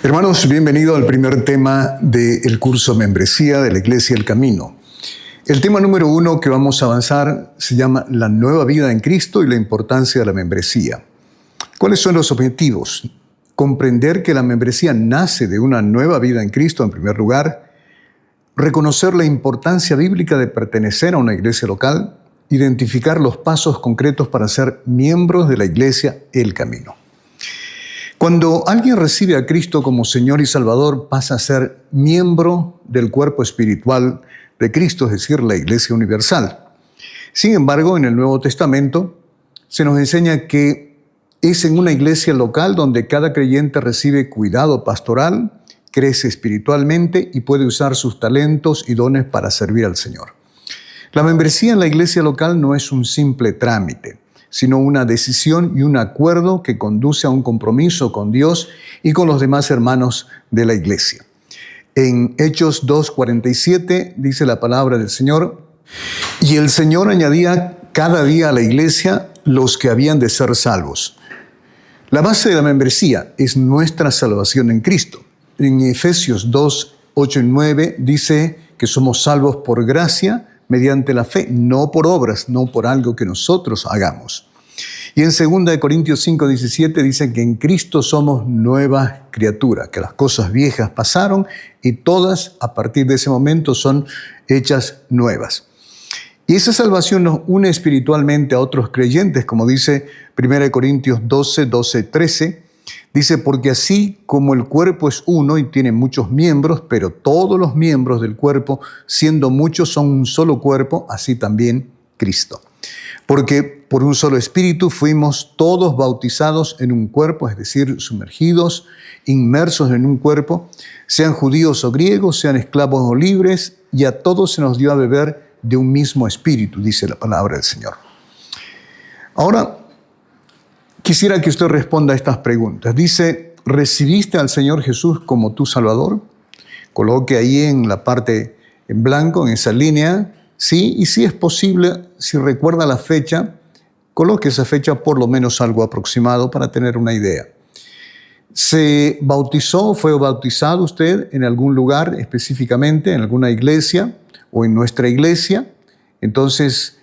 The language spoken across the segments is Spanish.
Hermanos, bienvenido al primer tema del curso Membresía de la Iglesia El Camino. El tema número 1 que vamos a avanzar se llama La nueva vida en Cristo y la importancia de la membresía. ¿Cuáles son los objetivos? Comprender que la membresía nace de una nueva vida en Cristo en primer lugar, reconocer la importancia bíblica de pertenecer a una iglesia local, identificar los pasos concretos para ser miembros de la Iglesia El Camino. Cuando alguien recibe a Cristo como Señor y Salvador, pasa a ser miembro del cuerpo espiritual de Cristo, es decir, la Iglesia Universal. Sin embargo, en el Nuevo Testamento se nos enseña que es en una iglesia local donde cada creyente recibe cuidado pastoral, crece espiritualmente y puede usar sus talentos y dones para servir al Señor. La membresía en la iglesia local no es un simple trámite, sino una decisión y un acuerdo que conduce a un compromiso con Dios y con los demás hermanos de la iglesia. En Hechos 2:47 dice la palabra del Señor: y el Señor añadía cada día a la iglesia los que habían de ser salvos. La base de la membresía es nuestra salvación en Cristo. En Efesios 2:8 y 9 dice que somos salvos por gracia, mediante la fe, no por obras, no por algo que nosotros hagamos. Y en 2 Corintios 5:17 dice que en Cristo somos nueva criatura, que las cosas viejas pasaron y todas a partir de ese momento son hechas nuevas. Y esa salvación nos une espiritualmente a otros creyentes, como dice 1 Corintios 12:13, dice: porque así como el cuerpo es uno y tiene muchos miembros, pero todos los miembros del cuerpo, siendo muchos, son un solo cuerpo, así también Cristo. Porque por un solo espíritu fuimos todos bautizados en un cuerpo, es decir, sumergidos, inmersos en un cuerpo, sean judíos o griegos, sean esclavos o libres, y a todos se nos dio a beber de un mismo espíritu, dice la palabra del Señor. Ahora, quisiera que usted responda a estas preguntas. Dice: ¿recibiste al Señor Jesús como tu Salvador? Coloque ahí en la parte en blanco, en esa línea, sí, y si es posible, si recuerda la fecha, coloque esa fecha por lo menos algo aproximado para tener una idea. ¿Se bautizó, fue bautizado usted en algún lugar específicamente, en alguna iglesia o en nuestra iglesia? Entonces,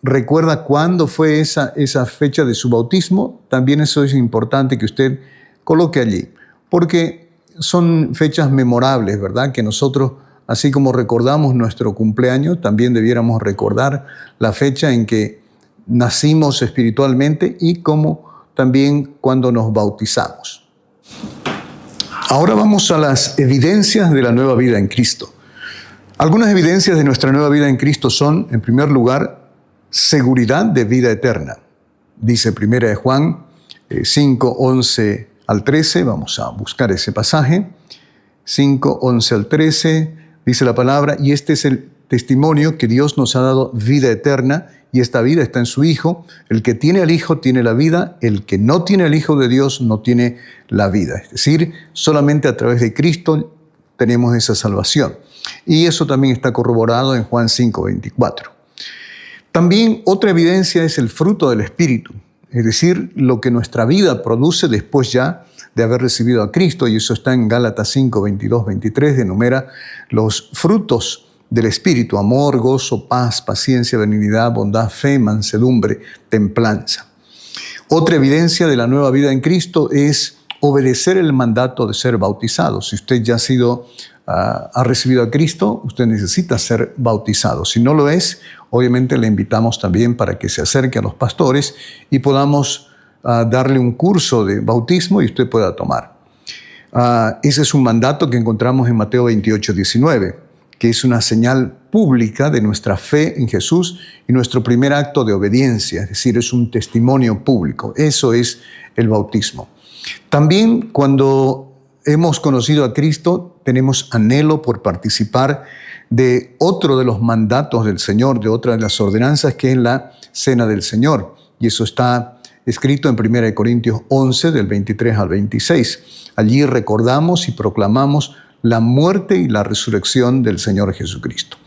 ¿recuerda cuándo fue esa fecha de su bautismo? También eso es importante que usted coloque allí, porque son fechas memorables, ¿verdad? Que nosotros, así como recordamos nuestro cumpleaños, también debiéramos recordar la fecha en que nacimos espiritualmente y como también cuando nos bautizamos. Ahora vamos a las evidencias de la nueva vida en Cristo. Algunas evidencias de nuestra nueva vida en Cristo son, en primer lugar, seguridad de vida eterna. Dice 1 Juan 5:11 al 13, vamos a buscar ese pasaje. 5:11 al 13, dice la palabra: y este es el testimonio que Dios nos ha dado vida eterna, y esta vida está en su Hijo. El que tiene al Hijo tiene la vida, el que no tiene al Hijo de Dios no tiene la vida. Es decir, solamente a través de Cristo tenemos esa salvación. Y eso también está corroborado en Juan 5:24. También otra evidencia es el fruto del Espíritu, es decir, lo que nuestra vida produce después ya de haber recibido a Cristo, y eso está en Gálatas 5:22-23, enumera los frutos del Espíritu: amor, gozo, paz, paciencia, benignidad, bondad, fe, mansedumbre, templanza. Otra evidencia de la nueva vida en Cristo es obedecer el mandato de ser bautizado. Si usted ya ha recibido a Cristo, usted necesita ser bautizado. Si no lo es, obviamente le invitamos también para que se acerque a los pastores y podamos darle un curso de bautismo y usted pueda tomar. Ese es un mandato que encontramos en Mateo 28:19, que es una señal pública de nuestra fe en Jesús y nuestro primer acto de obediencia, es decir, es un testimonio público. Eso es el bautismo. También cuando hemos conocido a Cristo, tenemos anhelo por participar de otro de los mandatos del Señor, de otra de las ordenanzas, que es la Cena del Señor. Y eso está escrito en 1 Corintios 11, del 23 al 26. Allí recordamos y proclamamos la muerte y la resurrección del Señor Jesucristo.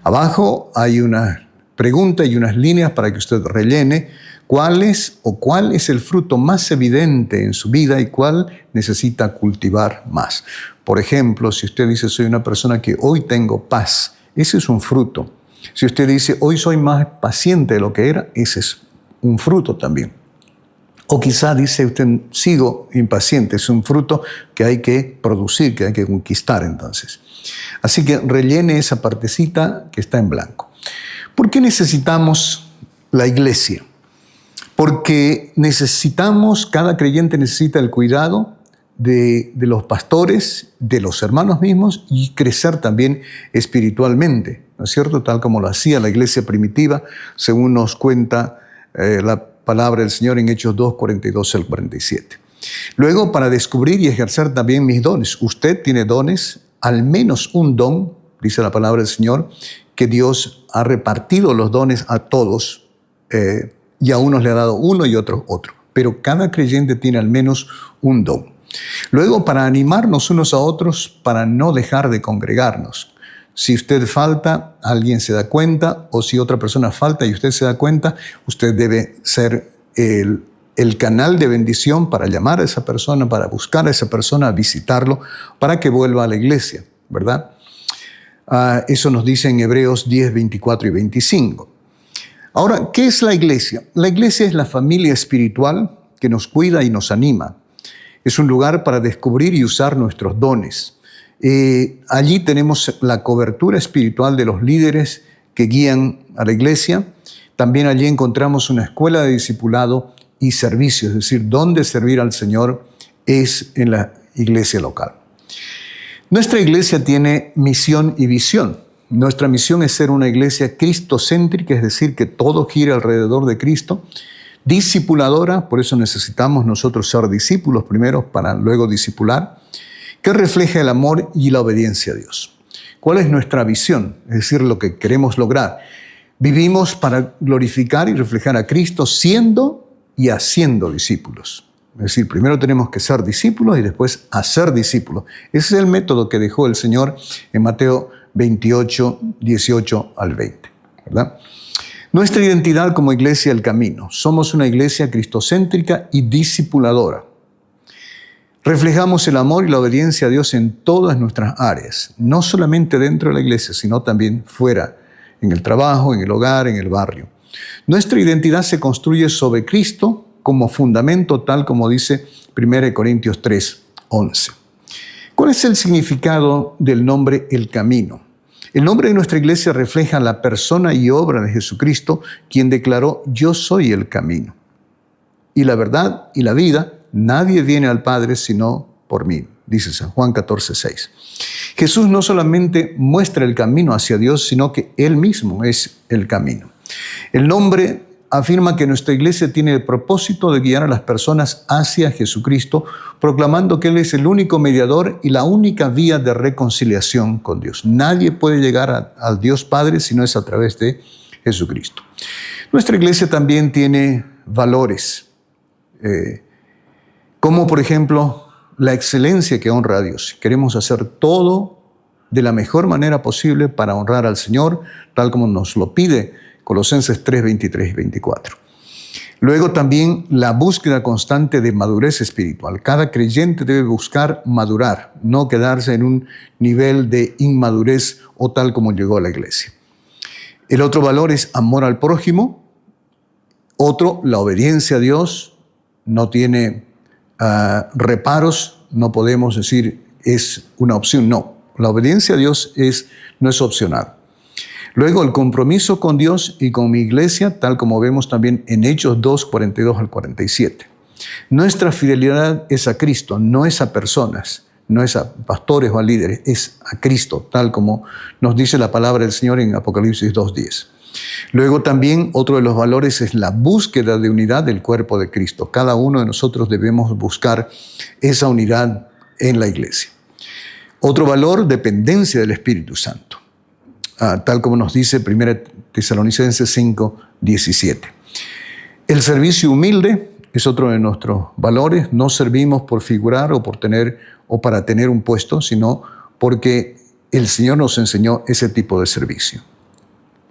Abajo hay una pregunta y unas líneas para que usted rellene cuál es el fruto más evidente en su vida y cuál necesita cultivar más. Por ejemplo, si usted dice, soy una persona que hoy tengo paz, ese es un fruto. Si usted dice, hoy soy más paciente de lo que era, ese es un fruto también. O quizá dice usted, sigo impaciente, es un fruto que hay que producir, que hay que conquistar entonces. Así que rellene esa partecita que está en blanco. ¿Por qué necesitamos la iglesia? Porque cada creyente necesita el cuidado de los pastores, de los hermanos mismos y crecer también espiritualmente, ¿no es cierto? Tal como lo hacía la iglesia primitiva, según nos cuenta la palabra del Señor en Hechos 2, 42 al 47. Luego, para descubrir y ejercer también mis dones. Usted tiene dones, al menos un don, dice la palabra del Señor, que Dios ha repartido los dones a todos, y a unos le ha dado uno y otros otro. Pero cada creyente tiene al menos un don. Luego, para animarnos unos a otros, para no dejar de congregarnos. Si usted falta, alguien se da cuenta, o si otra persona falta y usted se da cuenta, usted debe ser el canal de bendición para llamar a esa persona, para buscar a esa persona, visitarlo, para que vuelva a la iglesia, ¿verdad? Eso nos dice en Hebreos 10, 24 y 25. Ahora, ¿qué es la iglesia? La iglesia es la familia espiritual que nos cuida y nos anima. Es un lugar para descubrir y usar nuestros dones. Allí tenemos la cobertura espiritual de los líderes que guían a la iglesia. También allí encontramos una escuela de discipulado y servicio, es decir, donde servir al Señor es en la iglesia local. Nuestra iglesia tiene misión y visión. Nuestra misión es ser una iglesia cristocéntrica, es decir, que todo gire alrededor de Cristo. Discipuladora, por eso necesitamos nosotros ser discípulos primero para luego discipular, que refleja el amor y la obediencia a Dios. ¿Cuál es nuestra visión? Es decir, lo que queremos lograr. Vivimos para glorificar y reflejar a Cristo siendo y haciendo discípulos. Es decir, primero tenemos que ser discípulos y después hacer discípulos. Ese es el método que dejó el Señor en Mateo 28, 18 al 20, ¿verdad? Nuestra identidad como iglesia El Camino. Somos una iglesia cristocéntrica y discipuladora. Reflejamos el amor y la obediencia a Dios en todas nuestras áreas, no solamente dentro de la iglesia, sino también fuera, en el trabajo, en el hogar, en el barrio. Nuestra identidad se construye sobre Cristo como fundamento, tal como dice 1 Corintios 3, 11. ¿Cuál es el significado del nombre El Camino? El nombre de nuestra iglesia refleja la persona y obra de Jesucristo, quien declaró, yo soy el camino. Y la verdad y la vida, nadie viene al Padre sino por mí, dice San Juan 14, 6. Jesús no solamente muestra el camino hacia Dios, sino que Él mismo es el camino. El nombre afirma que nuestra iglesia tiene el propósito de guiar a las personas hacia Jesucristo, proclamando que Él es el único mediador y la única vía de reconciliación con Dios. Nadie puede llegar al Dios Padre si no es a través de Jesucristo. Nuestra iglesia también tiene valores, como por ejemplo la excelencia que honra a Dios. Queremos hacer todo de la mejor manera posible para honrar al Señor, tal como nos lo pide Colosenses 3, 23 y 24. Luego también la búsqueda constante de madurez espiritual. Cada creyente debe buscar madurar, no quedarse en un nivel de inmadurez o tal como llegó a la iglesia. El otro valor es amor al prójimo. Otro, la obediencia a Dios. No tiene reparos, no podemos decir es una opción, no. La obediencia a Dios no es opcional. Luego el compromiso con Dios y con mi iglesia, tal como vemos también en Hechos 2, 42 al 47. Nuestra fidelidad es a Cristo, no es a personas, no es a pastores o a líderes, es a Cristo, tal como nos dice la palabra del Señor en Apocalipsis 2:10. Luego también otro de los valores es la búsqueda de unidad del cuerpo de Cristo. Cada uno de nosotros debemos buscar esa unidad en la iglesia. Otro valor, dependencia del Espíritu Santo. Tal como nos dice 1 Tesalonicenses 5, 17. El servicio humilde es otro de nuestros valores. No servimos por figurar o para tener un puesto, sino porque el Señor nos enseñó ese tipo de servicio.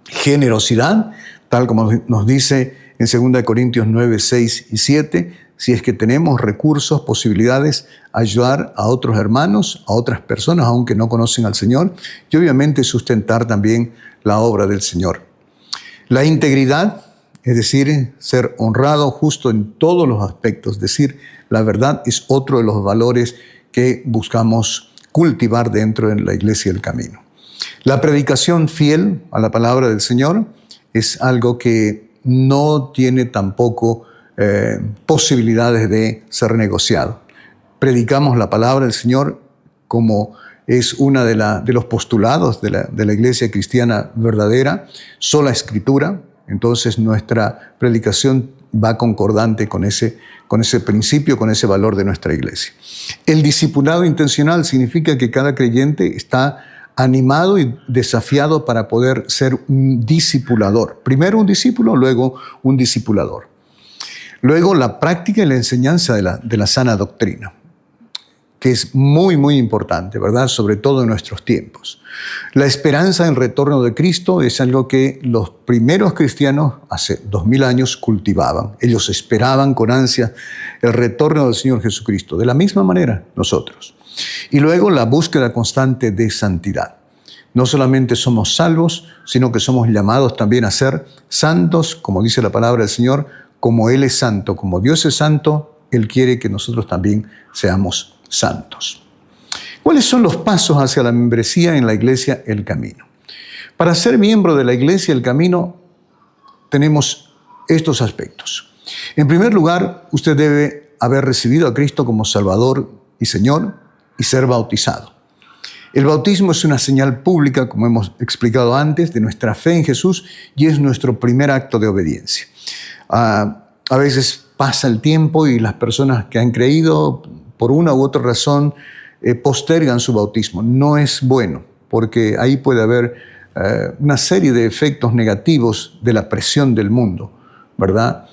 Generosidad, tal como nos dice En 2 Corintios 9, 6 y 7, si es que tenemos recursos, posibilidades, ayudar a otros hermanos, a otras personas, aunque no conocen al Señor, y obviamente sustentar también la obra del Señor. La integridad, es decir, ser honrado, justo en todos los aspectos, decir la verdad, es otro de los valores que buscamos cultivar dentro de la Iglesia del Camino. La predicación fiel a la palabra del Señor es algo que no tiene tampoco posibilidades de ser negociado. Predicamos la palabra del Señor como es una de los postulados de la Iglesia cristiana verdadera, sola Escritura. Entonces nuestra predicación va concordante con ese principio, con ese valor de nuestra Iglesia. El discipulado intencional significa que cada creyente está animado y desafiado para poder ser un discipulador. Primero un discípulo, luego un discipulador. Luego la práctica y la enseñanza de la sana doctrina, que es muy, muy importante, ¿verdad? Sobre todo en nuestros tiempos. La esperanza en retorno de Cristo es algo que los primeros cristianos hace 2000 años cultivaban. Ellos esperaban con ansia el retorno del Señor Jesucristo. De la misma manera nosotros. Y luego la búsqueda constante de santidad. No solamente somos salvos, sino que somos llamados también a ser santos, como dice la palabra del Señor, como Él es santo, como Dios es santo, Él quiere que nosotros también seamos santos. ¿Cuáles son los pasos hacia la membresía en la Iglesia El Camino? Para ser miembro de la Iglesia El Camino tenemos estos aspectos. En primer lugar, usted debe haber recibido a Cristo como Salvador y Señor y ser bautizado. El bautismo es una señal pública, como hemos explicado antes, de nuestra fe en Jesús y es nuestro primer acto de obediencia. A veces pasa el tiempo y las personas que han creído por una u otra razón postergan su bautismo. No es bueno, porque ahí puede haber una serie de efectos negativos de la presión del mundo, ¿verdad?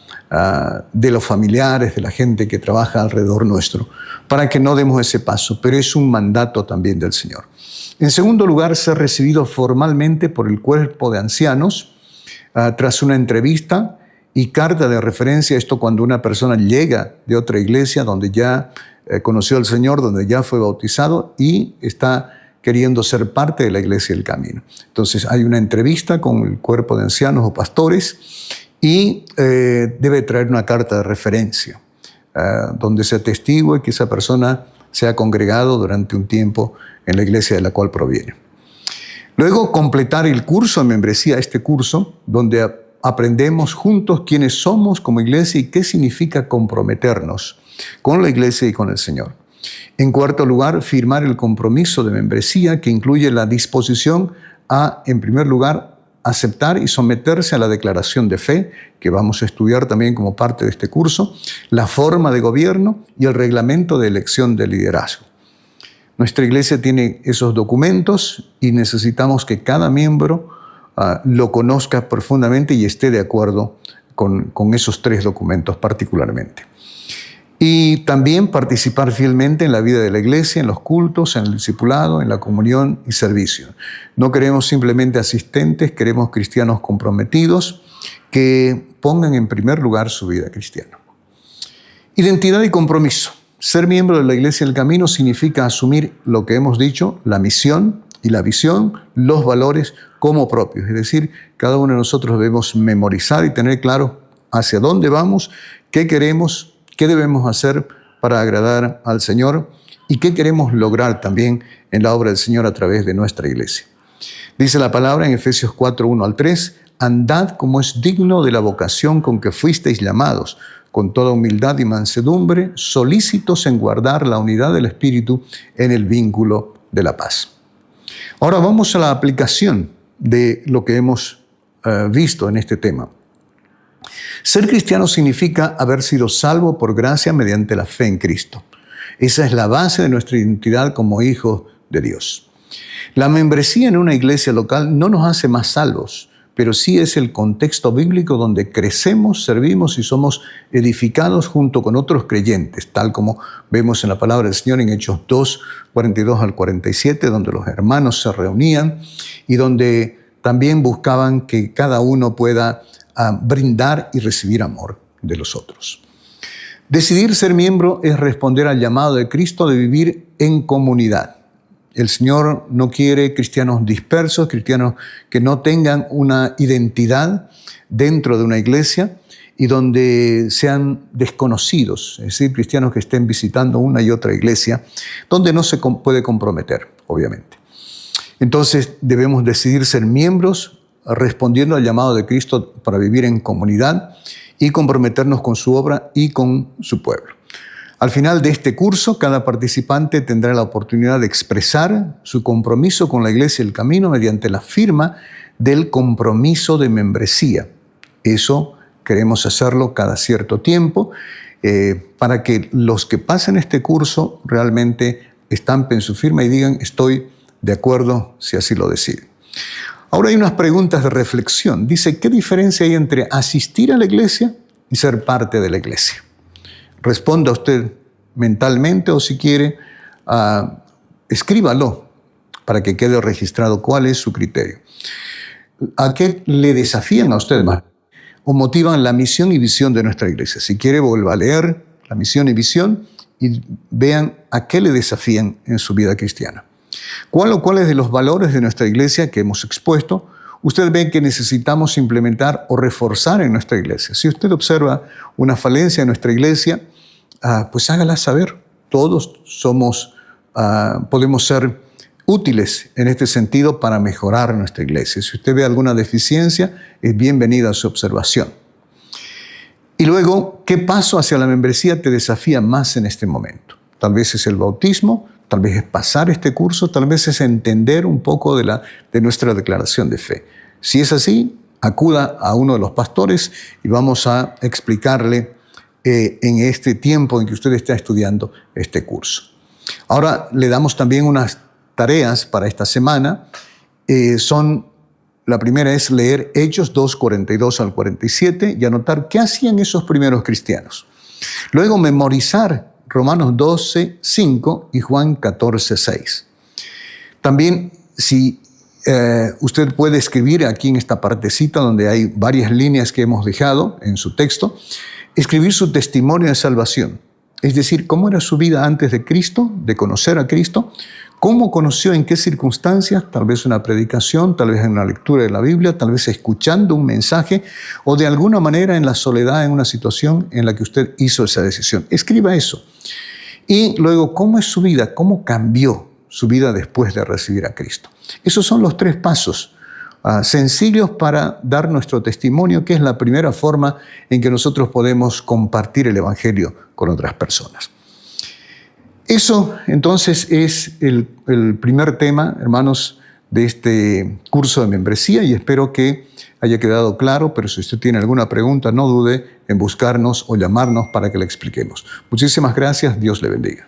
De los familiares, de la gente que trabaja alrededor nuestro, para que no demos ese paso, pero es un mandato también del Señor. En segundo lugar, ser recibido formalmente por el cuerpo de ancianos tras una entrevista y carta de referencia. Esto cuando una persona llega de otra iglesia donde ya conoció al Señor, donde ya fue bautizado y está queriendo ser parte de la Iglesia del Camino. Entonces hay una entrevista con el cuerpo de ancianos o pastores y debe traer una carta de referencia donde se atestigue que esa persona se ha congregado durante un tiempo en la iglesia de la cual proviene. Luego completar el curso de membresía, este curso donde aprendemos juntos quiénes somos como iglesia y qué significa comprometernos con la iglesia y con el Señor. En cuarto lugar, firmar el compromiso de membresía que incluye la disposición a, en primer lugar, aceptar y someterse a la declaración de fe, que vamos a estudiar también como parte de este curso, la forma de gobierno y el reglamento de elección de liderazgo. Nuestra iglesia tiene esos documentos y necesitamos que cada miembro lo conozca profundamente y esté de acuerdo con esos tres documentos particularmente. Y también participar fielmente en la vida de la iglesia, en los cultos, en el discipulado, en la comunión y servicio. No queremos simplemente asistentes, queremos cristianos comprometidos que pongan en primer lugar su vida cristiana. Identidad y compromiso. Ser miembro de la Iglesia del Camino significa asumir lo que hemos dicho, la misión y la visión, los valores como propios. Es decir, cada uno de nosotros debemos memorizar y tener claro hacia dónde vamos, qué queremos, qué debemos hacer para agradar al Señor y qué queremos lograr también en la obra del Señor a través de nuestra iglesia. Dice la palabra en Efesios 4, 1 al 3, andad como es digno de la vocación con que fuisteis llamados, con toda humildad y mansedumbre, solícitos en guardar la unidad del Espíritu en el vínculo de la paz. Ahora vamos a la aplicación de lo que hemos visto en este tema. Ser cristiano significa haber sido salvo por gracia mediante la fe en Cristo. Esa es la base de nuestra identidad como hijos de Dios. La membresía en una iglesia local no nos hace más salvos, pero sí es el contexto bíblico donde crecemos, servimos y somos edificados junto con otros creyentes, tal como vemos en la palabra del Señor en Hechos 2, 42 al 47, donde los hermanos se reunían y donde también buscaban que cada uno pueda brindar y recibir amor de los otros. Decidir ser miembro es responder al llamado de Cristo de vivir en comunidad. El Señor no quiere cristianos dispersos, cristianos que no tengan una identidad dentro de una iglesia y donde sean desconocidos, es decir, cristianos que estén visitando una y otra iglesia, donde no se puede comprometer, obviamente. Entonces debemos decidir ser miembros respondiendo al llamado de Cristo para vivir en comunidad y comprometernos con su obra y con su pueblo. Al final de este curso, cada participante tendrá la oportunidad de expresar su compromiso con la Iglesia del Camino mediante la firma del compromiso de membresía. Eso queremos hacerlo cada cierto tiempo para que los que pasen este curso realmente estampen su firma y digan estoy de acuerdo si así lo deciden. Ahora hay unas preguntas de reflexión. Dice, ¿qué diferencia hay entre asistir a la iglesia y ser parte de la iglesia? Responda usted mentalmente o si quiere, escríbalo para que quede registrado cuál es su criterio. ¿A qué le desafían a usted más? ¿O motivan la misión y visión de nuestra iglesia? Si quiere, vuelva a leer la misión y visión y vean a qué le desafían en su vida cristiana. ¿Cuáles de los valores de nuestra iglesia que hemos expuesto usted ve que necesitamos implementar o reforzar en nuestra iglesia? Si usted observa una falencia en nuestra iglesia, pues hágala saber. Todos podemos ser útiles en este sentido para mejorar nuestra iglesia. Si usted ve alguna deficiencia, es bienvenida su observación. Y luego, ¿qué paso hacia la membresía te desafía más en este momento? Tal vez es el bautismo, tal vez es pasar este curso, tal vez es entender un poco de nuestra declaración de fe. Si es así, acuda a uno de los pastores y vamos a explicarle en este tiempo en que usted está estudiando este curso. Ahora le damos también unas tareas para esta semana. La primera es leer Hechos 2, 42 al 47 y anotar qué hacían esos primeros cristianos. Luego memorizar Romanos 12, 5 y Juan 14, 6. También, si usted puede escribir aquí en esta partecita donde hay varias líneas que hemos dejado en su texto, escribir su testimonio de salvación. Es decir, cómo era su vida antes de Cristo, de conocer a Cristo, cómo conoció, en qué circunstancias, tal vez una predicación, tal vez en una lectura de la Biblia, tal vez escuchando un mensaje o de alguna manera en la soledad, en una situación en la que usted hizo esa decisión. Escriba eso. Y luego, ¿cómo es su vida? ¿Cómo cambió su vida después de recibir a Cristo? Esos son los 3 pasos sencillos para dar nuestro testimonio, que es la primera forma en que nosotros podemos compartir el Evangelio con otras personas. Eso entonces es el primer tema, hermanos, de este curso de membresía y espero que haya quedado claro, pero si usted tiene alguna pregunta, no dude en buscarnos o llamarnos para que le expliquemos. Muchísimas gracias, Dios le bendiga.